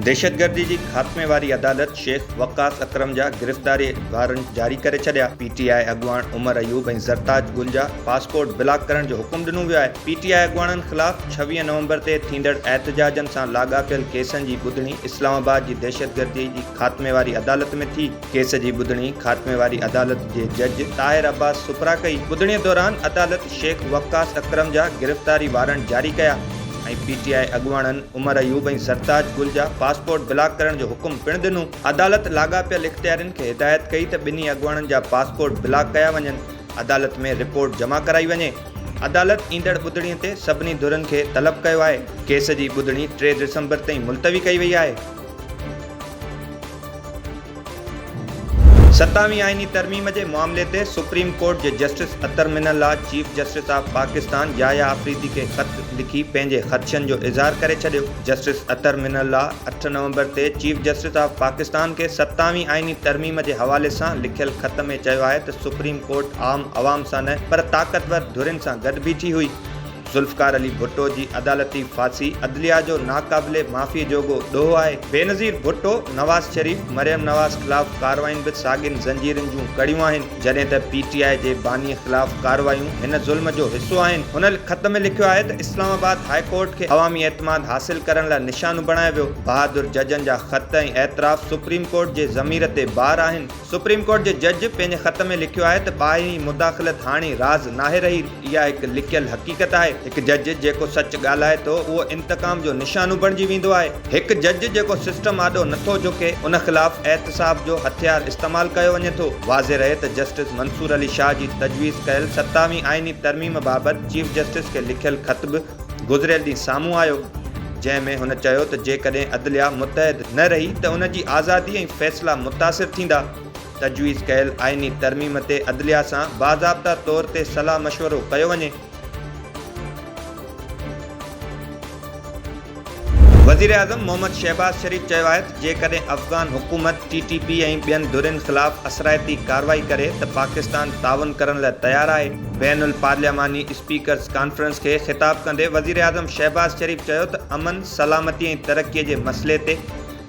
दहशतगर्दी जी ख़ात्मे वारी अदालत शेख वक़ास अकरम जा गिरफ़्तारी वारंट जारी करे छॾिया। पीटीआई अॻुवाण उमर अयूब ऐं ज़रताज गुल जा पासपोर्ट ब्लॉक करण जो हुकुम ॾिनो वियो आहे। पीटीआई अॻुवाणनि ख़िलाफ़ 26 नवंबर ते थींदड़ एहतजाजनि सां लाॻापियल केसनि जी ॿुधणी इस्लामाबाद जी दहशतगर्दी जी ख़ात्मे वारी अदालत में थी। केस जी ॿुधणी ख़ात्मे वारी अदालत जे जज ताहिर अब्बास सुपरा कई। ॿुधणीअ दौरान अदालत शेख वक़ास अकरम जा गिरफ़्तारी वारंट जारी कया ऐं पीटीआई अॻुवाणनि उमर अयूब ऐं ज़रताज गुल जा पासपोर्ट ब्लॉक करण जो हुकुम पिणु ॾिनो। अदालत लाॻापियल इख़्तियारनि खे हिदायत कई त ॿिन्ही अॻुवाणनि जा पासपोर्ट ब्लॉक कया वञनि, अदालत में रिपोर्ट जमा कराई वञे। अदालत ईंदड़ ॿुधणीअ ते सभिनी धुरनि खे तलब कयो आहे। केस जी ॿुधणी 3 दिसंबर ताईं मुलतवी कई वई आहे। 27वीं आईनी तरमीम जे मामले ते सुप्रीम कोर्ट जे justice Athar Minallah chief justice of Pakistan Yahya Afridi खे ख़त लिखी पंहिंजे ख़दशनि जो इज़हार करे छॾियो। जस्टिस अतर मिनल्ला 8 नवंबर ते चीफ जस्टिस ऑफ पाकिस्तान खे 27वीं आईनी तरमीम जे हवाले सां लिखियल ख़त में चयो आहे त सुप्रीम कोर्ट आम अवाम सां न पर ताक़तवर धुरियुनि सां गॾु बीठी हुई। ज़ुल्फ़कार अली भुट्टो जी अदालती फांसी अदलिया जो नाक़ाबिले माफ़ी जोॻो ॾोहो आहे। बेनज़ीर भुट्टो, नवाज़ शरीफ़, मरियम नवाज़ ख़िलाफ़ कार्रवाइयूं बि साॻियुनि ज़ंजीरनि जूं कड़ियूं आहिनि, जॾहिं त पीटीआई जे बानीअ ख़िलाफ़ कार्रवाइयूं हिन ज़ुल्म जो हिसो आहिनि। हुन ख़त में लिखियो आहे त इस्लामाबाद हाई कोर्ट खे अवामी एतमाद हासिल करण लाइ निशानो बणायो वियो। बहादुर जजनि जा ख़त ऐं एतराफ़ सुप्रीम कोर्ट जे ज़मीर ते बार आहिनि। सुप्रीम कोर्ट जे जज पंहिंजे ख़त में लिखियो आहे त ॿाहिरीं मुदाख़लत हाणे राज़ नाहे रही, इहा हिकु लिखियल हक़ीक़त आहे। हिकु जज जेको सच ॻाल्हाए थो उहो इंतकाम जो निशानो बणिजी वेंदो आहे। हिकु जज जेको सिस्टम आॾो नथो झुके उन ख़िलाफ़ एहतसाब जो हथियार इस्तेमालु कयो वञे थो। वाज़े रहे त जस्टिस मंसूर अली शाह जी तजवीज़ कयल 27वीं आईनी तरमीम बाबति चीफ जस्टिस खे लिखियल ख़त बि गुज़िरियल ॾींहुं साम्हूं आयो, जंहिंमें हुन चयो त जेकॾहिं अदलिया मुतहद न रही त उन जी आज़ादी ऐं फ़ैसिला मुतासिर थींदा। तजवीज़ कयल आईनी तरमीम ते अदलिया सां बाज़ाब्ता तौर ते सलाह मशवरो कयो वञे। वज़ीर आज़म मोहम्मद शहबाज शरीफ़ चयो आहे त जेकॾहिं अफ़गान हुकूमत टीटीपी ऐं ॿियनि धुरियुनि ख़िलाफ़ असराइती कार्रवाई करे त पाकिस्तान ताउन करण लाइ तयारु आहे। बैनुल पार्लियामानी स्पीकर्स कॉन्फ्रेंस खे ख़िताब कंदे वज़ीर आज़म शहबाज शरीफ़ चयो त अमन, सलामती ऐं तरक़ीअ जे मसइले ते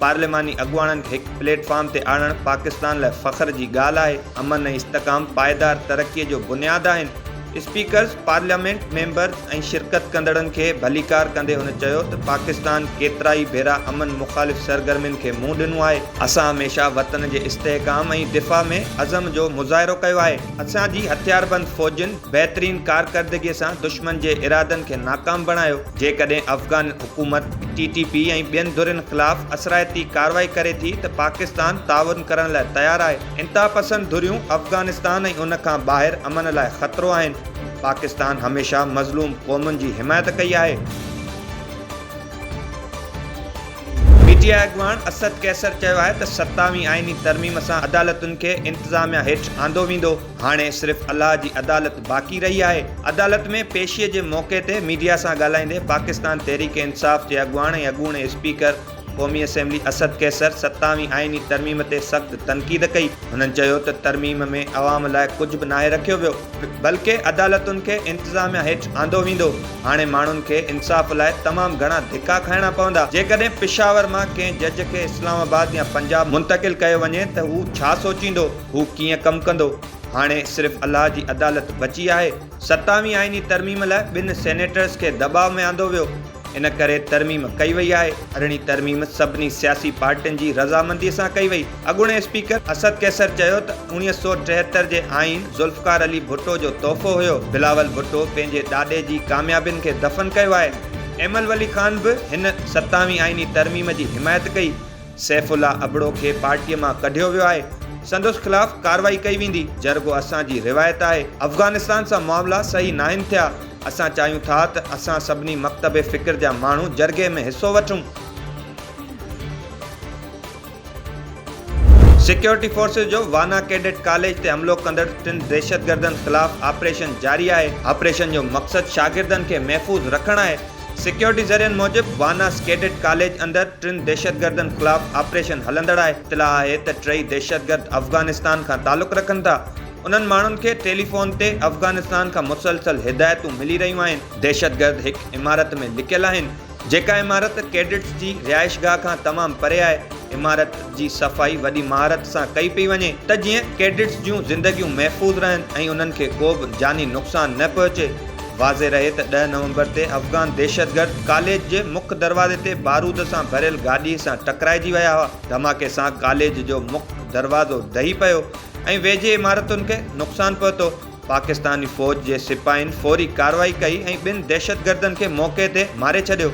पार्लियामानी अॻुवाणनि खे हिकु प्लेटफॉर्म ते आणणु पाकिस्तान लाइ फ़ख्र जी ॻाल्हि आहे। अमन ऐं इस्तिकाम पाइदार तरक़ीअ जो बुनियादु आहिनि। स्पीकर्स, पार्लियामेंट मेंबर्स ऐं शिरकत कंदड़नि खे भलीकार कंदे हुन चयो त पाकिस्तान केतिरा ई भेरा अमन मुख़ालिफ़ सरगर्मियुनि खे मुंहुं ॾिनो आहे। असां हमेशह वतन जे इस्तेहकाम ऐं दिफ़ा में अज़म जो मुज़ाहिरो कयो आहे। असांजी हथियारबंद फ़ौजुनि बहितरीन कारकर्दगीअ सां दुश्मन जे इरादनि खे नाकाम बणायो। जेकॾहिं अफ़गान हुकूमत टीटीपी ऐं ॿियनि धुरियुनि ख़िलाफ़ असराइती कार्रवाई करे थी त पाकिस्तान ताउन करण लाइ तयारु आहे। इंतहा पसंद धुरियूं अफ़गानिस्तान ऐं उन खां ॿाहिरि अमन लाइ ख़तरो आहिनि। पाकिस्तान हमेशह मज़लूम क़ौमुनि जी हिमायत कई आहे। पीटीआई अॻुवाण असद कैसर चयो आहे त 27वीं आईनी तरमीम सां अदालतुनि खे इंतिज़ामिया हेठि आंदो वेंदो। हाणे सिर्फ़ अलाह जी अदालत बाक़ी रही आहे। अदालत में पेशीअ जे मौक़े ते मीडिया सां ॻाल्हाईंदे पाकिस्तान तहरीक इंसाफ़ जे अॻुवाण ऐं अॻूणे स्पीकर क़ौमी असेंबली असद कैसर 27वीं आईनी तरमीम ते सख़्त तनक़ीद कई। हुननि चयो त तरमीम में अवाम लाइ कुझु बि नाहे रखियो वियो, बल्कि अदालतुनि खे इंतिज़ामिया हेठि आंदो वेंदो। हाणे माण्हुनि खे इंसाफ़ लाइ तमामु घणा धिका खाइणा पवंदा। जेकॾहिं पिशावर मां कंहिं जज खे इस्लामाबाद या पंजाब मुंतक़िल कयो वञे त हू छा सोचींदो, हू कीअं कमु कंदो। हाणे सिर्फ़ अलाह जी अदालत बची आहे। 27वीं आईनी तरमीम लाइ 2 सेनेटर्स खे दॿाउ में आंदो वियो, इन करे तरमीम कई वई आहे। अरिड़हीं तरमीम सभिनी सियासी पार्टियुनि जी रज़ामंदीअ सां कई वई। अॻूणे स्पीकर असद कैसर चयो त 1973 जे आईन ज़ुल्फ़कार अली भुट्टो जो तोहफ़ो हुयो। बिलावल भुट्टो पंहिंजे ॾाॾे जी कामयाबियुनि खे दफ़न कयो आहे। एमल वली ख़ान बि हिन 27वीं आईनी तरमीम जी हिमायत कई। सैफुल्ला अबड़ो खे पार्टीअ मां कढियो वियो आहे। संदुसि ख़िलाफ़ कार्रवाई कई वेंदी। जरगो असांजी रिवायत आहे। अफ़गानिस्तान सां मामला सही नाहिनि थिया। असां चाहियूं था त असां सभिनी मकतब फ़िक्र जा माण्हू जरगे में हिसो वठूं। सिक्योरिटी फोर्सिस जो वाना कैडेट कॉलेज ते हमिलो कंदड़ 3 दहशतगर्दनि ख़िलाफ़ ऑपरेशन जारी आहे। ऑपरेशन जो मक़सदु शागिर्दनि खे महफ़ूज़ रखणु आहे। सिक्योरिटी ज़रियनि मूजिबि वाना कैडेट कॉलेज अंदरि 3 दहशतगर्दनि ख़िलाफ़ ऑपरेशन हलंदड़ आहे। इत्तलाह आहे त 3 दहशतगर्द अफ़गानिस्तान खां तालुक़ रखनि था। उन्हनि माण्हुनि खे टेलीफोन ते अफ़गानिस्तान खां मुसलसल हिदायतूं मिली रहियूं आहिनि। दहशतगर्द हिकु इमारत में लिकियल आहिनि। जेका इमारत कैडेट्स जी रिहाइशगाह खां तमामु परे आहे, इमारत जी सफ़ाई वॾी महारत सां कई पई वञे त जीअं कैडेट्स जूं ज़िंदगियूं महफ़ूज़ रहनि ऐं उन्हनि खे को बि जानी नुक़सान न पहुचे। वाज़े रहे त 10 नवंबर ते अफ़गान दहशतगर्द कॉलेज जे मुख्य दरवाज़े ते बारूद सां भरियल गाॾीअ सां टकराइजी विया हुआ। धमाके सां कॉलेज जो मुख्य दरवाज़ो ढही पियो ऐं वेझे इमारतुनि खे नुक़सानु पहुतो। पाकिस्तानी फ़ौज जे सिपाहियुनि फ़ौरी कार्रवाई कई ऐं 2 दहशतगर्दनि खे मौक़े ते मारे छॾियो।